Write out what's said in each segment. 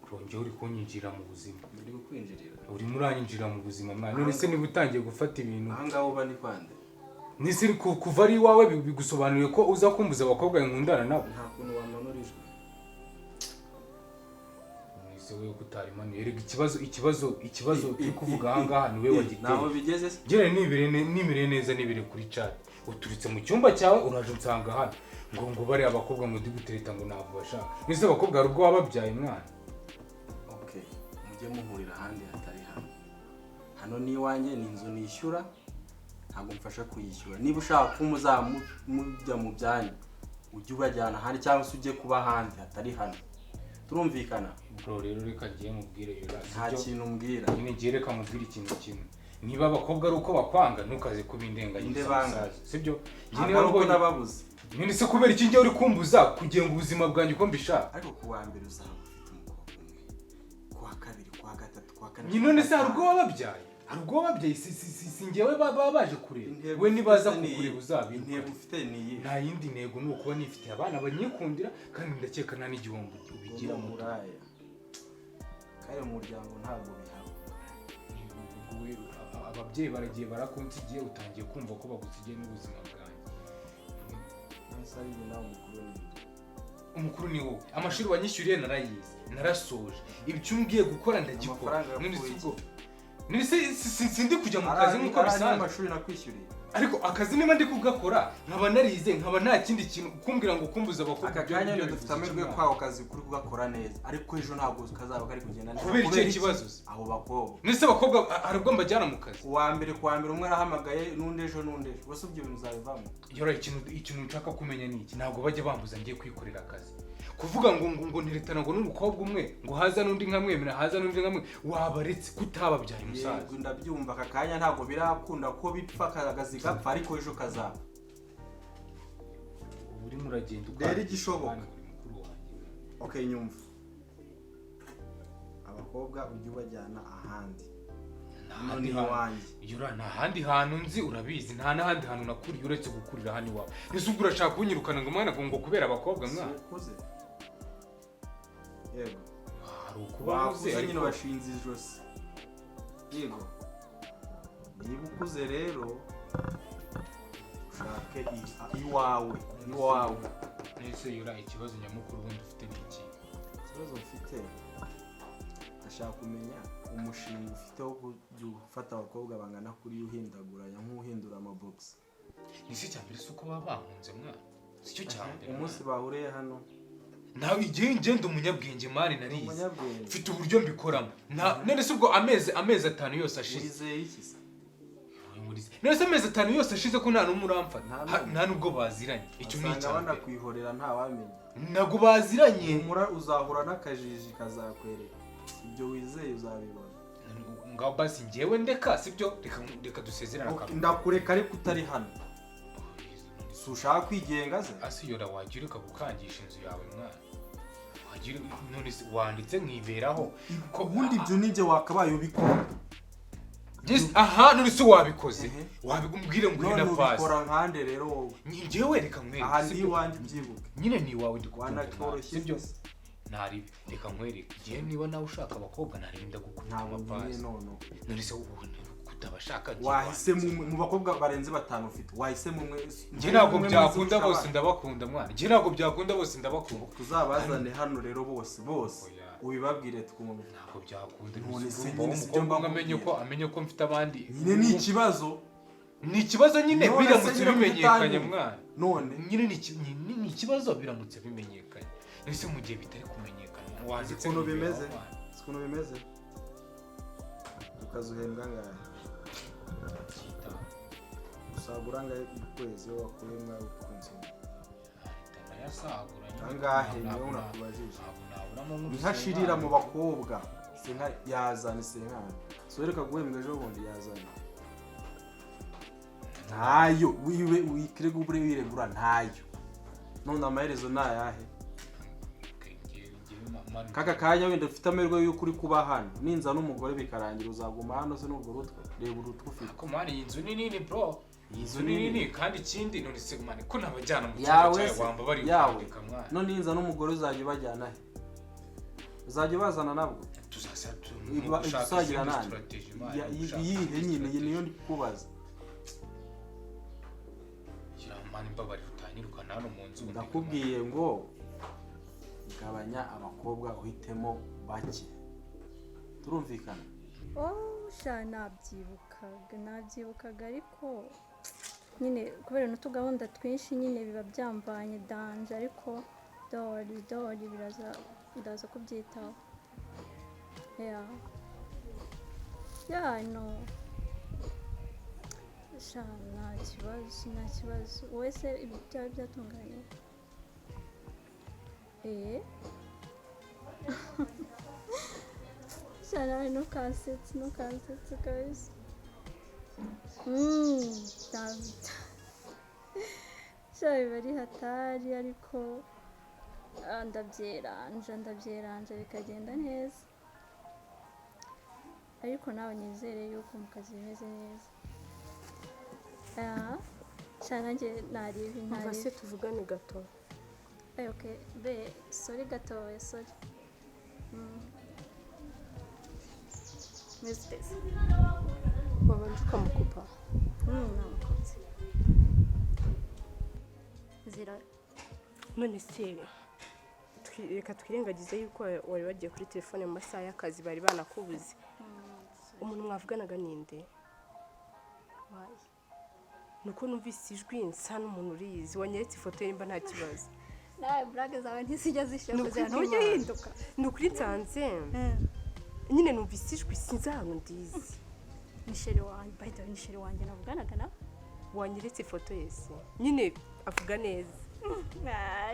Kurongera uri kunyinjira mu buzima. Uri kwinjirira. Uri muranyinjira mu buzima mwana. None se niba utangiye gufata ibintu. Ahangaho bani kwande. Nisi kuva ari wawe bigusobanuriye ko uza kumbuza abakobwa nkundana nabo. Nta kuntu wanonorijwe. Nise wewe kutarimani. Erega ikibazo cyo kuvuga ahangaha ni wewe wagiteye. Naho bigeze se? Gere nimire neza nibire kuri chat. Uturitse mu cyumba cyawe uraje unsanga hano. Ngo bari abakobwa ngo digutereta ngo ntabwo bashaka. Nise abakobwa ari ubwo wababyaye mwana. Okay. Mujye muhurira handi hatari hano. Hano ni wanjye ni inzu nishyura. Ntabwo mfasha kuyishyura. Niba ushaka kumujya mu byanyu ujye ubajyana handi cyangwa se ujye kuba handi hatari hano. Turumvikana? Bro rero reka ngiye mubwire yora. Nta kintu mbwira. Nyine ngiye reka mubwire ikintu kimwe. Niba abakobwa ari uko bakwanga ntukaze kubindenganya. Sibyo? Nyine uko nababuze. Nyine se kubera iki ngiye uri kumbuza kugenga ubuzima bwanjye uko mbishaka. Ariko kuwa mbere uzaba ufite umukobwa umwe. Kuwa kabiri, kuwa gatatu, kuwa kane. Nyine none se harubwo wababyaye. Harubwo wababyaye si ngewe baje kureba. We nibaza kukureba uzabintu. Intego ufite ni iyi. Nta yindi ntego ni ukuba nifite abana banyikundira kandi ndakeka nta n'igihombo ubigira mu muraya. Kare mu muryango ntabwo bihaba. Ababyeyi baragiye barakunsigiye utangiye kumva ko bagusigiye n'ubuzima bwanjye. Nasari nawe umukuru ni wowe. Amashuri wanyishyuriye narayize, narasoje. Ibyo umbwiye gukora ndagikora. None sindi kujya mu kazi nkuko bisanzwe. Amashuri nakwishyuriye. Ariko akazi niba ndi kugakora nkaba narize nkaba nta kindi kintu kumbwira ngo kumbuza abakobwa. Aka kanya ndo dufite amahirwe kwaho kazi kuri kugakora neza. Ariko ejo ntabwo kazaba kari kugenda neza. Kubera icyo kibazo abo bakobwa. Nese abakobwa harubwo mbajyana mu kazi. Kuwa mbere umwe arahamagaye n'undi ejo. Wose ubyo bintu uzabivamo. Yora ikintu nshaka kumenya ni iki. Ntabwo bajya bambuza ngiye kwikorera akazi. Kuvuga ngo niretana ngo n'umukobwa umwe ngo haza n'undi nkamwemera haza n'undi nkamwe wabaretse kutababyaye musaza. Yego ndabyumva aka kanya ntabwo birakunda ko bipfa kagazi gapfa ariko ejo kazaba. Uri muragenda ukora igishoboka. Okay nyumva. Abakobwa ujye ubajyana ahandi. N'ahandi wanjye. Yura nta handi hantu nzi urabizi nta n'ahandi hantu nakuriye uretse gukurira hano iwawe. Ese ubwo urashaka kunyirukana ngo mwana ngo kubera abakobwa mwana. Yego. Hari ukubaze ariko bashinze ijosi. Yego. Niba ukuze rero ushake iwawe. Nese yura ikibazo nyamukuru bundi ufite n'iki? Ikibazo mfite ashaka kumenya umushinga ufite wo gufata abakobwa bangana kuri uhindaguranya nk'uhindura amabox. Nisi cyambere suko baba bahunze mwana. Sicyo cyambere. Umunsi bahuriye hano nawe igihe ngende umunyabwenge mari narize. Mfite uburyo mbikoramo. None se ubwo amezi 5 yose ashize. Wizeye iki se? None se amezi 5 yose ashize ko nta n'umuramfa. Nta nubwo baziranye. Icyo ni cyane. Abana kwihorera nta wamenye. Nago baziranye. Umura uzahura n'akajiji kazakwereka. Ibyo wizeye uzabibona. Ngaho basi ngewe ndeka sibyo reka dusezerana kamwe. Ndakureka ariko utari hano. Ushaka kwigenga ze asiyora wagirika gukangisha inzu yawe mwana wagira none wanditse nkiberaho ko bundi ibyo ninjye wakabaye ubikora aha none se wabikoze wabigumbwire ngo ina pass ubikora nkande rero wowe njyewe reka nkwereke aha ndi wandi byibuke nyine ni wawe ndikubona sibyo ntari reka nkwereke gihe niba nawe ushaka abakobwa ntari ndagukunda amapass none se utabashaka wahise mu bakobwa barenze 5 ufite wahise mu mwe nje ntabwo byakunda bose ndabakunda mwana nje ntabwo byakunda bose ndabakunda tuzabazane hano rero bose ubibabwire twumve ntabwo byakunda umukobwa amenye ko mfite abandi nyine ni ikibazo nyine biramutse bimenyekanye mwana none nyine ni ikibazo biramutse bimenyekanye nese mu gihe bitari kumenyekana wanditse ukuntu bimeze ukazuhembwa ngahe usagura ngahe ikwezi wakuye mwa ukunze ndayasagura angahe niyo unakubajije ntashirira mu bakobwa senka yazana senkana soreka guhembwa ejo bundi yazana ntayo wikire gubure wiregura ntayo none amaherezo nayahe kaka kanya wenda ufite amerwe yuko uri kuba hano ninza n'umugore bikarangira uzaguma hano se n'ubwo rutwe reba urutwe ufite ko mani inzu nini bro inzu nini kandi ikindi none se mani ko nabajyana mu cyaro cyawe wamba bari kwandika mwana none ninza n'umugore uzajya bajyana he uzajya bazana nabwo tuzagira nani yihe nyine niyo ndi kubaza kiramani mbabari utanyirukana hano mu nzu ndakubwiye ngo gabanya abakobwa uhitemo bake turumvikana sha nabyibukaga ariko nyine kubera n'utugahunda twinshi nyine biba byambanye danje ariko dori biraza kubyitaho no sha nta kibazo wese ibi byaba byatunganye sha ntukansetse kabisa sha biba ari hatari ariko ndabyeranja bikagenda neza ariko nawe nizere yuko mu kazi bimeze neza sha nanjye ntareba se tuvugane gato okay be sorry gatoya sorry Mistake. wabanje ukamukupa namukotse zira none se reka twirengagize yuko wari wagiye kuri telefone mu masaha y'akazi bari banakubuze umuntu mwavuganaga ninde nuko numvise ijwi nsa n'umuntu uriyizi wanyeretse ifoto ye mba nta kibazo nawe brage zawe ntizijya zishakuza n'uburyo hinduka nukuri nsanze nyine numvise ijwi sinzi ahantu ndizi Michelle wanjye bahita Michelle wanjye navuganaga na wanyeretse ifoto yese nyine avuga neza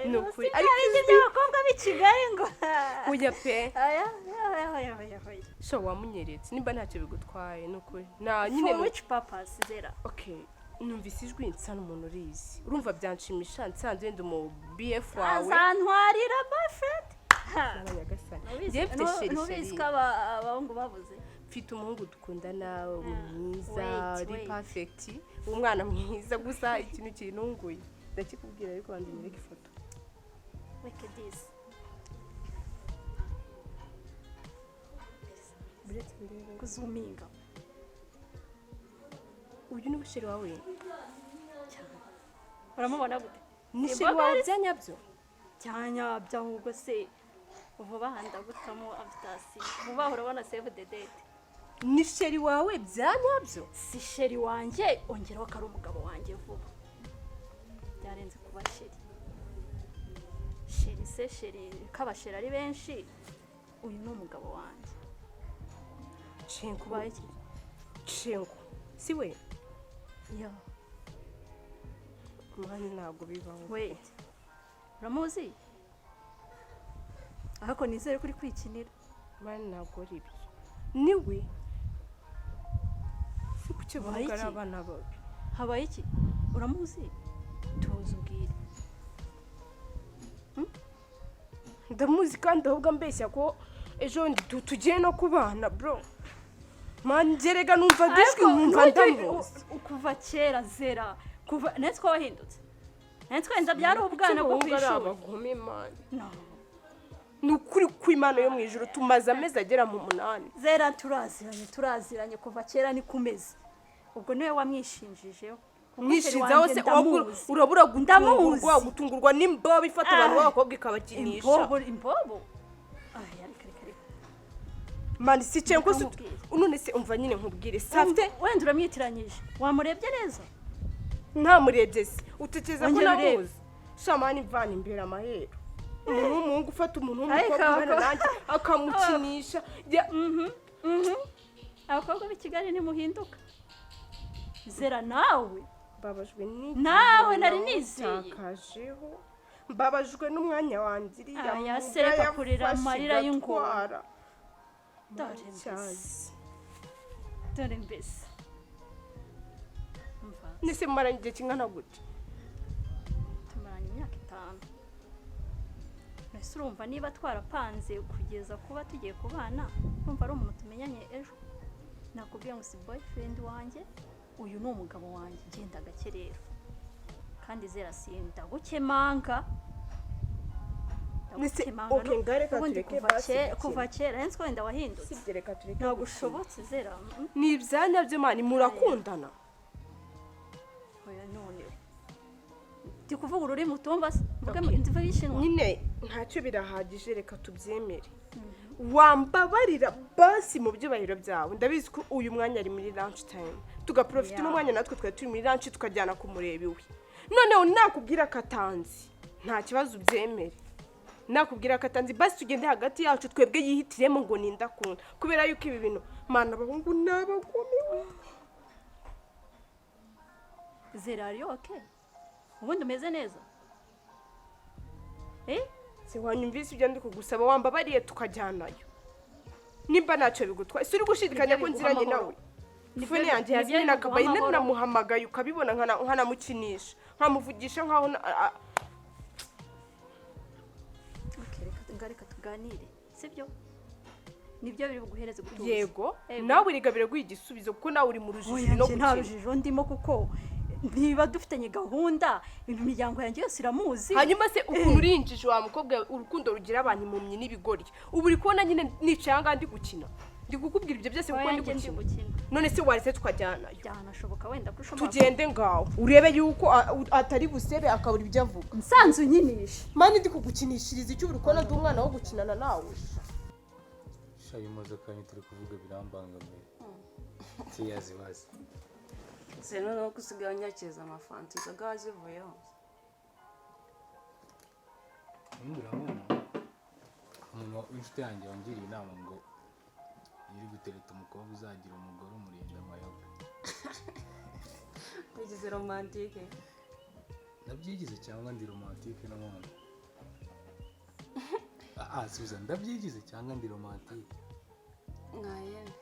nukuri ariko abakobwa b'i Kigali ngo uya pe aya so wamunyeretse nimba ntacyo bigutwaye nukuri na nyine for which purpose zera okay numvise ijwi nsa n'umuntu urizi urumva byanshimisha nsanze wenda mu BF wawe azantwarira boyfriend nubizi ko abahungu babuze mfite umuhungu dukundana mwiza ari perfect umwana mwiza gusa ikintu kinunguye ndakikubwira ariko wandi nyereka ifoto look at this buretse ndebe kuzuminga uyu ni bushiri wawe uramubona gute ni shiri wawe byanyabyo cyanyabyo ahubwo se vuba handa gutamo abitasi vuba urabona save the date ni sheri wawe byanyabyo si sheri wanjye ongeraho ko ari umugabo wanjye vuba byarenze kuba sheri kabasheri ari benshi uyu ni umugabo wanjye cengo baye cengo si we mwana ntabwo bibaho wait uramuzi ariko nizere kuri kwikinira mwana ntabwo ari ibyo niwe si kucyo bagara abana bawe habaye iki uramuzi tuzi ubwire ndamuzi kandi ahubwo mbeshya ko ejo ndi tugiye no kubana bro man gerega numva gishwi nkumva ndamuzi kuva kera zera kuva netwa wahindutse netwa nza byari ubwana bwo kwishuri no nukuri kw'Imana yo mwijuru tumaze amezi agera mu 8 zera turaziranye kuva kera ni kumeze ubwo niwe wamwishinjijeho mwishinzaho se urabura gutungurwa n'imbobo ifata abantu b'abakobwa ikabakinisha imbobo mani si cenko none se umva nyine nkubwire safte wenda uramwitiranyije wamurebye neza nta murebye se utekeza ko namuzi shamani mvana imbere amahero umuntu ufata umuntu w'umukobwa nanjye akamukinisha abakobwa b'i Kigali nimuhinduka zera nawe babajwe n'iki nawe nari nizeye mbabajwe n'umwanya wanjye iriya yasereka kurira amarira y'ingora dore mbese nise maranye igihe kingana gute tumaranye imyaka 5 mbese urumva niba twarapanze kugeza kuba tugiye kubana urumva ari umuntu tumenyanye ejo nakubwiye ngo si boyfriend wanjye uyu ni umugabo wanjye genda gake rero kandi zera sinda gukemanga okay ngareka tureke basi kuva kera hensi ko wenda wahindutse sibye reka tureke ntabwo ushobotse zera ni ibyanya byo mani murakundana oya none ndi kuvuga ururimi utumva se mvuge ndiva yishinwa nyine ntacyo birahagije reka tubyemere wambabarira basi mu byubahiro byawe ndabizi ko uyu mwanya ari muri lunch time tugaprofita n'umwanya natwe twari turi muri lunch tukajyana kumureba iwe noneho nakubwira katanzi nta kibazo ubyemere nakubwira katanzi basi tugende hagati yacu twebwe yihitiremo ngo nindakunda kubera yuko ibi bintu mana abahungu n'abagome zera ari okay ubundi umeze neza se wanyumvise ibyo ndi kugusaba wambabariye tukajyanayo nimba ntacyo bigutwaye si uri gushidikanya ko nziranye nawe fone yanjye yazimye nakabaye namuhamagaye ukabibona nkanamukinisha nkamuvugisha nkaho reka tuganire sibyo nibyo biri buguhereze gutuza yego nawe urigabire guha igisubizo kuko nawe uri mu rujijo no nta rujijo ndimo kuko niba dufitanye gahunda imiryango yanjye yose iramuzi hanyuma se ukuntu urinjije wa mukobwa urukundo rugira abantu impumyi n'ibigori ubu uri kubona nyine nicaye aha ndi gukina ndi kukubwira ibyo byose kuko ndi gukina none se waretse tukajyanayo byanashoboka wenda ko ushobora tugende ngaho urebe yuko atari busebe akabura ibyo avuga nsanze unyinisha mani ndi kugukinishiriza icyo uri kubona ndi umwana wo gukinana nawe shayi imodoka turi kuvuga birambangamiye tiyazibaze se noneho kusigaye nyakeza amafanti zagaha zivuyeho urabona umuntu w'inshuti yanjye wangiriye inama ngo iri gutereta umukobwa uzagira umugore umurinda amayoga wigize romantike ndabyigize cyangwa ndi romantike n'umuntu subiza ndabyigize cyangwa ndi romantike mwayene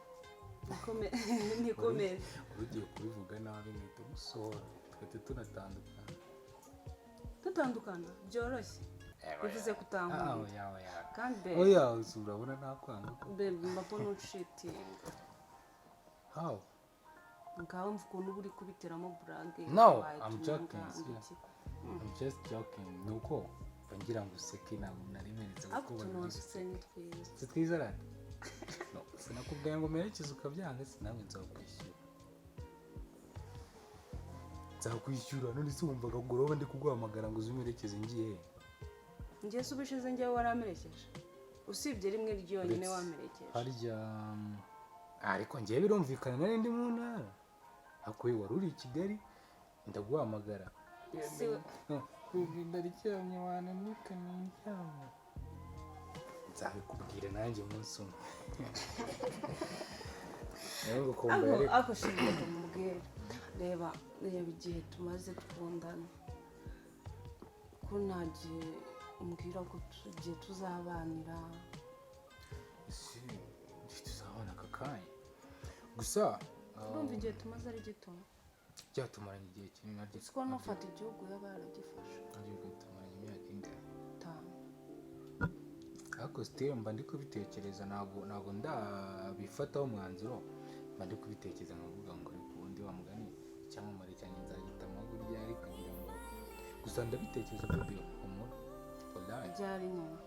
nikomere ugiye kubivuga nabi mwita gusohora twete tutandukana byoroshye bivuze kutangura kandi oya urabona nakwanga bebe mbona unshitinga how ngaho mvuga ukuntu uri kubiteramo burage no I'm just joking nuko bangira ngo useke ntabwo narimeretse kuko bari twiza rata no sinakubwiye ngo merekeze ukabyanga sinamwe nzakwishyura none se wumvaga ngo uroba ndi kuguhamagara ngo uzumerekeze ngiye ngiye se ubishize ngiye waramerekeje usibye rimwe ryonyine wamerekeje harya ariko ngiye birumvikana nari ndi mu ntara akuye wari uri i Kigali ndaguhamagara ndaricyamye wananika niryamye nzabikubwira nanjye umunsi umwe ako shinga kumubwira reba igihe tumaze dukundana ko nagiye umbwira ko tugiye tuzabanira tuzabana aka kanya gusa urumva igihe tumaze ari gito byatumaranye igihe kinini naryo siko nufata igihugu yaba yaragifashe ariko tumaranye imyaka ingahe 5 ariko still mba ndi kubitekereza ntabwo ndabifataho umwanzuro mba ndi kubitekereza nkavuga ngo ariko ubundi wa mugani icyamamare cyanjye nzagitamo burya ari kugira ngo gusa ndabitekereza ko bihumura byari nyuma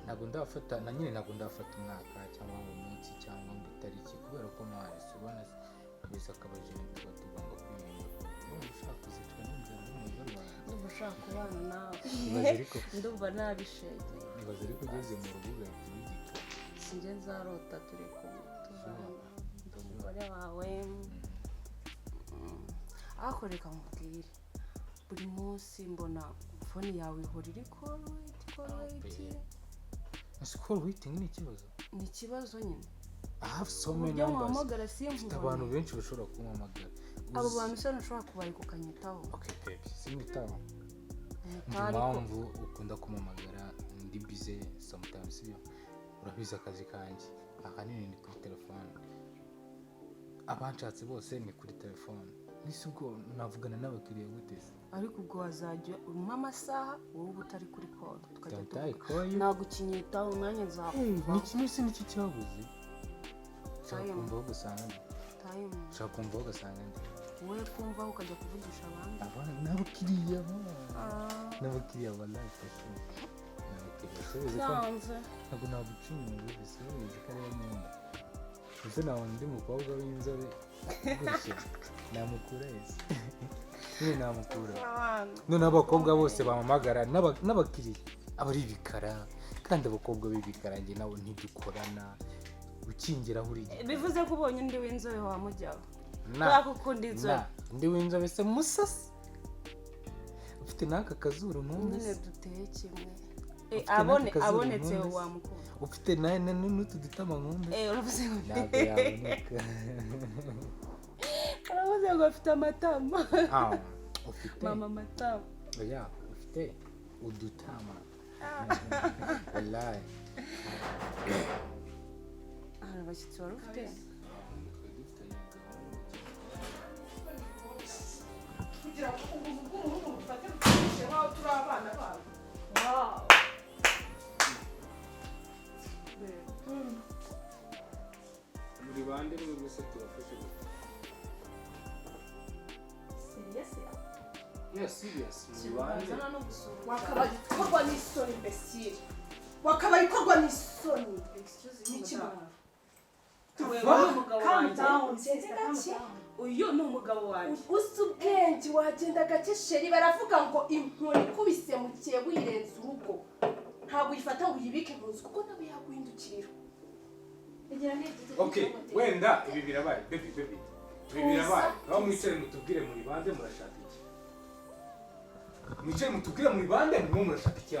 ntabwo ndafata na nyine ntabwo ndafata umwaka cyangwa umunsi cyangwa ngo itariki kubera ko mwahise ubona wese akabaje tuba tugomba kwiyunga niba ushaka kuzicwa n'inzara n'umugore wawe ndumva ushaka kubana nawe ndumva nabishege nibaza ariko ugeze mu rubuga rw'igika sinjye nzarota turi tuzabona ndi umugore wawe ariko reka nkubwire buri munsi mbona fone yawe ihora iri call waiting ni ikibazo ni ikibazo nyine I have so many numbers mfite abantu benshi bashobora kumpamagara abo bantu se ntushobora kubarika ukanyitaho okay baby sinyitaho impamvu ukunda kumpamagara ndi busy sometimes iyo urabizi akazi kanjye ahanini ni kuri telefone abanshatse bose ni kuri telefone nisi ubwo navugana n'abakiriya gute se ariko ubwo wazajya umpa amasaha wowe uba utari kuri call tukajya tuvuga ntabwo ukinyitaho umwanya nzakuva ni kimwe se n'iki cyabuze ushaka kumva aho ugasanga ndi ushaka kumva aho ugasanga ndi wowe kumva ukajya kuvugisha abandi n'abakiriya n'abakiriya ba life n'abakiriya subize ko ntabwo naguca inyuma bisubize ko ariyo nkunda ese nawe undi mukobwa w'inzobe gutya namukura ese nyine namukura none abakobwa bose bamamagara n'abakiriya aba ari ibikara kandi abakobwa b'ibikara njye nawe ntidukorana ukingiraho uri bivuze ko ubonye undi w'inzobe wamujyaho na ukunda inzobe undi w'inzobe se musasi ufite n'aka kazuru ntumwe nyine duteye kimwe abonetse wamukunda ufite n'utu dutama nkunda uravuze ngo ntabwo yaboneka uravuze ngo afite amatama ufite mama amatama oya ufite udutama wallahi abashyitsi wari ufite kugira ngo umuntu bw'umuhungu bufate bukishe nk'aho turi abana babo muri bande ni mwese turafashe serious muri bande wakabaye ikorwa n'isoni imbesire wakabaye ikorwa n'isoni uyu ni umugabo wanjye usa ubwenge wagenda gake sheri baravuga ngo inkoni ikubise mu gihe wirenze urugo ntabwo uyifata ngo uyibike mu nzu kuko nawe yaguhindukirira okay wenda ibi birabaye baby ibi birabaye aho mwicare mutubwire muri bande murashaka iki mwicare mutubwire muri bande murashaka iki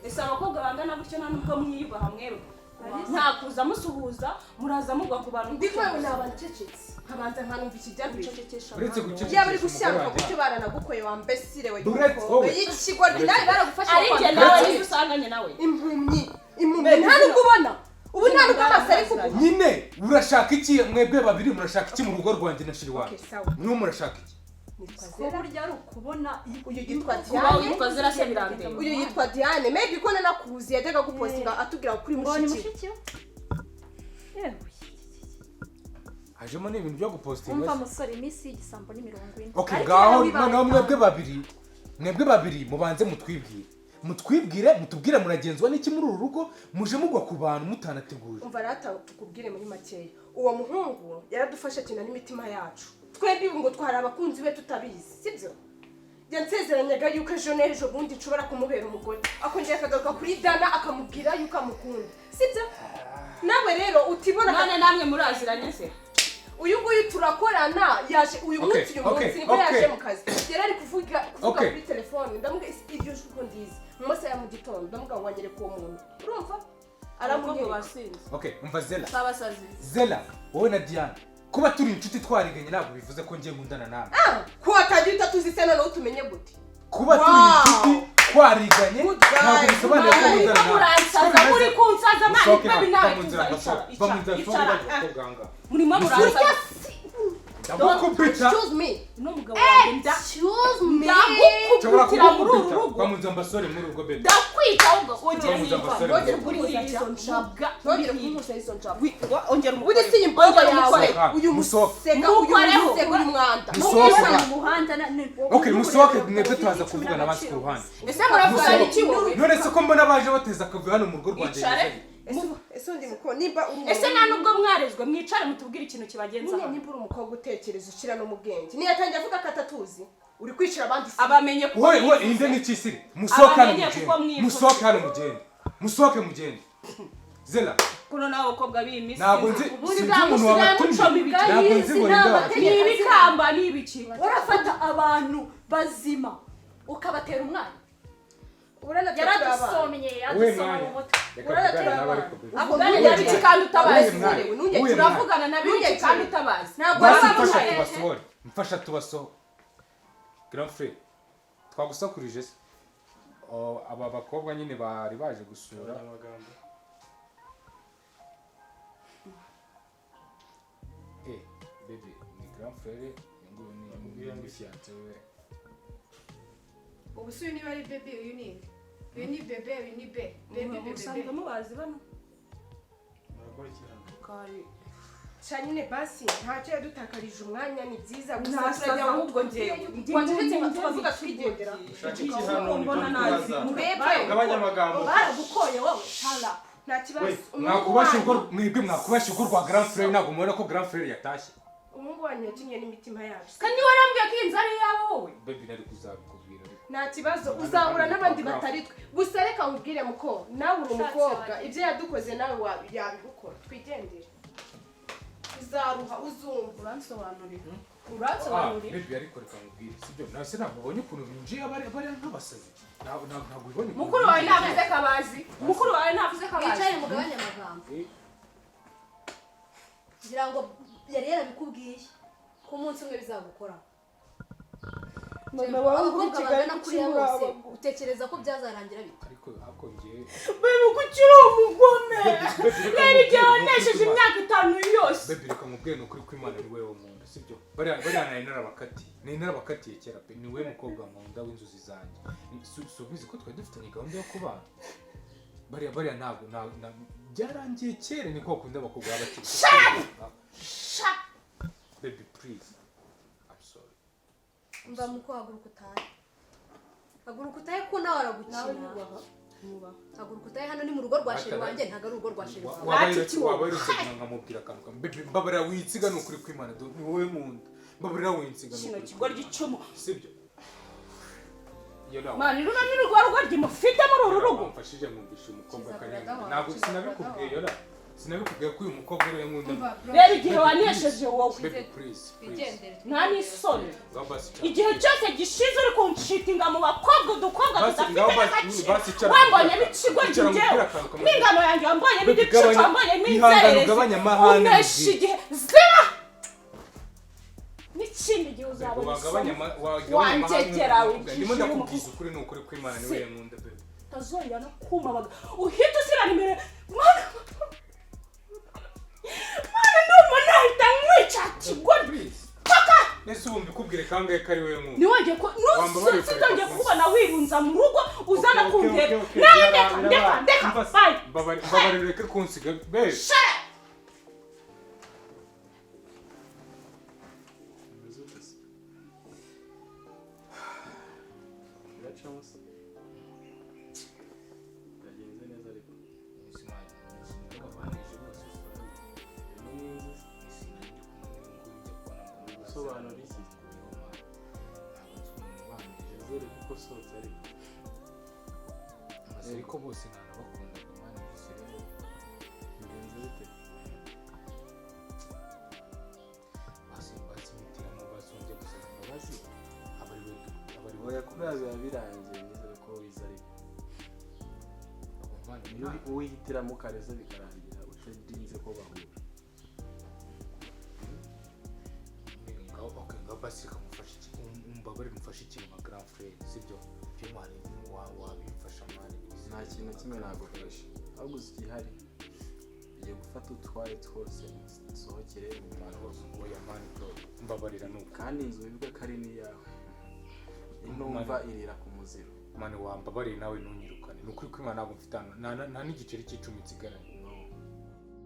ese abakobwa bangana gutyo nta nubwo mwiyubaha mwebwe nta kuza musuhuza muraza mugwa ku bantu ndi kwewe nabancecetse nkabanza nkanumva ikijyabicecekesha uretse gucecekesha yaba ari gushyanga gutyo baranagukoye wambesire we y'umukobwa y'ikigoryi nawe baragufasha ari njye nawe niba usanganye nawe impumyi nta nubwo ubona ubu nta nubwo amaso ari kuguha nyine urashaka iki mwebwe babiri murashaka iki mu rugo rwanjye na shiri wawe niwe murashaka iki burya ari ukubona uyu yitwa Diane uyu yitwa Diane maybe ko nanakuzi yajyaga gupostinga atubwira kuri mushiki yewe hajemo n'ibintu byo gupostinga umva musore iminsi y'igisambo ni 40 okay gaho noneho mwebwe babiri mubanze mutwibwire mutubwire muragenzwa n'iki muri uru rugo muje mugwa ku bantu mutanateguye umva rata tukubwire muri makeya uwo muhungu yaradufashe cyane n'imitima yacu twebwe ngo twari abakunzi be tutabizi sibyo yansezeranaga yuko ejo n'ejo bundi nshobora kumubera umugore akongera akagaruka kuri Dana akamubwira yuko amukunda sibyo nawe rero utibona none namwe muraziranye se uyu nguyu turakorana yaje uyu munsi nibwo yaje mu kazi yari ari kuvuga kuri telefone ndamubwira iryo juko ndizi mu masaha ya mu gitondo ndamubwira ngo anyereke uwo muntu urumva aramunyereka okay umva Zela wowe na Diane kuba turi inshuti twariganye ntabwo bivuze ko ngiye gundana nawe ko watagira utatuzi se noneho tumenye gute kuba turi inshuti twariganye ntabwo bisobanuye ko gundana nawe muransaza muri kunsaza mani baby nawe icara murimo muransaza excuse me no mugabo wanjye excuse me ndagukubitira muri uru rugo bamuza mbasore muri urwo bebe ndakwita ubwo ongera kumuza izo njabwa ongera kumuza izo njabwa ongera uri si imbogo yawe uyu museka uyu mwanda mu muhanda okay musohoke mwebwe tuhaza kuvuga n'abandi ku ruhande ese muravuga iki wowe none se ko mbona baje bateza akavuyo hano mu rugo rwanjye ese undi muko nimba uri ese nta nubwo mwarezwe mwicare mutubwire ikintu kibagenza hano nimba uri umukobwa utekereza ushira no mu bwenge niyo atangiye avuga ko atatuzi uri kwicira abandi abamenye ko we inde n'ikisiri musohoke hano mugende Zela kuno nawe bakobwa b'imisi ntabwo nzi umuntu wabatumye ntabwo nzi ngo ni ibikamba ni ibiki urafata abantu bazima ukabatera umwana yaradusomye yadusoma mu mutwe avugana na biki kandi utabazi turavugana na biki kandi utabazi ntabwo mfasha tubasoho grand frère twagusakurije se aba bakobwa nyine bari baje gusura baby ni grand frère ngo ni fiancé we ubusuyu niba ari baby uyu ni bebe uyu ni be baby usanga mubazi bano murakora iki hano kari cyane basi ntacyo yadutakarije umwanya ni byiza gusa Ntasaza turajya ahubwo njyewe. wacecetse tukavuga twigendera ushaka iki hano Mbona nazi. gabanya amagambo Baragukoye wowe. Hala. nta kibazo mwebwe mwakubasha urugo rwa grand frère ntabwo mubona ko grand frère yatashye umuhungu wanyu yakinye n'imitima yacu Kandi warambwiye ko inzu ari iyawe wowe. baby nari kuzabikubwira ariko nta kibazo uzahura n'abandi batari twe gusa reka nkubwire muko nawe uri umukobwa ibyo yadukoze nawe yabigukora twigendere uzaruha uzumva Uransobanurira. baby ariko reka nkubwire sibyo nase ntabwo ubonye ukuntu binjiye bari nk'abasazi ntabwo ubonye Mukuru wawe ntavuze kabazi. Mukuru wawe ntavuze kabazi. Wicaye mugabanya amagambo. Ngira ngo yari yarabikubwiye ko umunsi umwe bizagukora. mama wawe uri Kigali utekereza ko byazarangira bite? ariko ngiye Baby kuki uri umugome? Yari igihe wanesheje imyaka 5 yose. baby reka nkubwire ni ukuri kw'Imana ari wewe nkunda sibyo bari narabakatiye kera pe ni we mukobwa nkunda w'inzozi zanjye subizi ko twari dufitanye gahunda yo kubana bariya ntabwo byarangiye kera niko bakunda abakobwa b'abakiri baby please I'm sorry Mva muko haguruka utahe. Haguruka utahe ko nawe aragukina. Haguruka utahe hano ni mu rugo rwa sheri wanjye ntago ari urugo rwa sheri wanjye. wabayirutse nkamubwira akantu kamwe baby mbabarira winsiga ni ukuri kw'Imana ni wowe nkunda mbabarira winsiga ni Kino ukuri kigo ry'icumu. sibyo iyo nawe Mani runani rwa rugo ryimufite muri uru rugo. mfashije mwumvisha umukobwa kanyanga ntabwo sinabikubwiye yora sinabikubwiye ko uyu mukobwa ari we nkunda Rero igihe wanesheje wowe. baby please Bigendere. Nta n'isoni. basi Igihe cyose gishize uri kunshitinga mu bakobwa udukobwa tudafite n'agaciro. cara Wambonye n'ikigo njyewe. N'ingano yanjye wambonye n'igicucu wambonye n'inzererezi. Unesha igihe zira. N'ikindi gihe uzabona isoni. Wanjyegera ndimo ndakubwiza ukuri ni ukuri kw'Imana ni we nkunda baby Tazongera no kumabaga. Uhita usirana imbere. Mana ndumva nahita nkwica kigoryi. Paka! nese ubu mbikubwire kangahe ko ari we nkunda Niwajye ko nusitanje kubona wirunza mu rugo uzana kuntera. Ndeka. Bye. mbabarira reka kunsiga baby ariko bose ntanabakunda kumana bisere bigenze bite basi mitira mu basonje gusaba imbabazi abari oya kubera biba birangiye nizere ko wiza ariko uwihitiramo ukareza bikarangira utadinze ko bahura ngaho basi kamufasha umbabarire mufashe ikintu nka grand frère sibyo byo mani wabimfasha mani nta kintu kimwe nagukoresha ahubwo igihari ugiye gufata utwaye twose nsohokere mu bantu bose oya mani bro mbabarira nuko kandi inzu wibuke ko ari n'iyawe intumva irira ku muziro mani wambabarire nawe ntunyirukane ni ukuri kw'Imana ntabwo mfite nta n'igiceri cy'icumi nsigaranye